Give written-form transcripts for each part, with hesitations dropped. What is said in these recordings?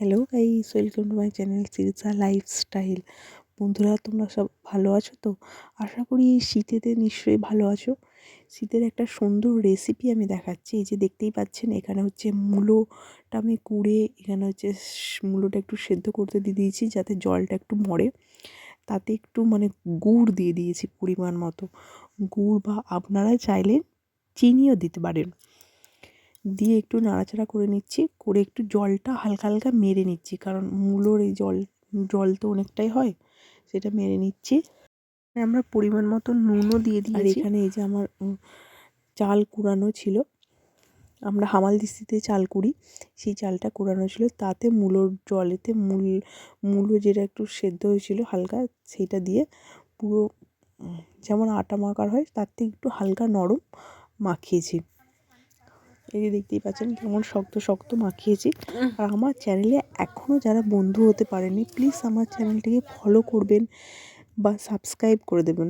Hello guys, welcome to my channel Sirija lifestyle. বন্ধুরা, তোমরা সব ভালো আছো তো? আশা করি এই শীতেতে নিশ্চয়ই ভালো আছো। শীতের একটা সুন্দর রেসিপি আমি দেখাচ্ছি। এই যে দেখতেই পাচ্ছেন, এখানে হচ্ছে মূলোটা আমি কুড়ে এখানে হচ্ছে মূলোটা একটু সেদ্ধ করতে দিয়ে দিয়েছি যাতে জলটা একটু মরে। তাতে একটু গুড় দিয়ে দিয়েছি পরিমাণ মতো। গুড় বা আপনারা চাইলে চিনিও দিতে পারেন। দিয়ে একটু নাড়াচাড়া করে নিচ্ছি, করে একটু জলটা হালকা হালকা মেরে নিচ্ছি, কারণ মূলোর এই জল তো অনেকটাই হয়, সেটা মেরে নিচ্ছি। আমরা পরিমাণ মতো নুনও দিয়ে দিয়েছি। আর এখানে এই যে আমার চাল কুড়ানো ছিল, আমরা হামাল দিস্তিতে চাল কুড়ি, সেই চালটা কুড়ানো ছিল, তাতে মূলোর জলেতে মূলো যেটা একটু সেদ্ধ হয়েছিল হালকা, সেইটা দিয়ে পুরো যেমন আটা মাখার হয় তার থেকে একটু হালকা নরম মাখিয়েছি। এই যে দেখতেই পাচ্ছেন কেমন শক্ত শক্ত মাখিয়েছি। আর আমার চ্যানেলে এখনও যারা বন্ধু হতে পারেনি, প্লিজ আমার চ্যানেলটিকে ফলো করবেন বা সাবস্ক্রাইব করে দেবেন।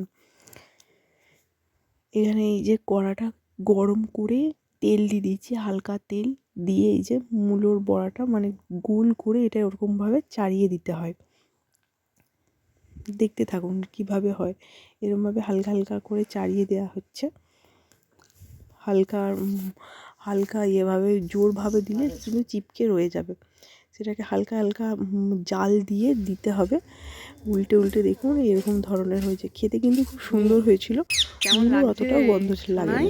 এখানে এই যে কড়াটা গরম করে তেল দিয়ে দিয়েছি, হালকা তেল দিয়ে এই যে মূলোর বড়াটা গোল করে এটা ওরকমভাবে চাড়িয়ে দিতে হয়। দেখতে থাকুন কিভাবে হয়। এরকমভাবে হালকা হালকা করে চাড়িয়ে দেওয়া হচ্ছে। হালকা হালকা এভাবে জোরভাবে দিলে কিন্তু চিপকে রয়ে যাবে, সেটাকে হালকা হালকা জাল দিয়ে দিতে হবে। উল্টে উল্টে দেখুন এরকম ধরনের হয়েছে, খেতে কিন্তু খুব সুন্দর হয়েছিল, মূলোর অতটাও গন্ধ লাগেনি।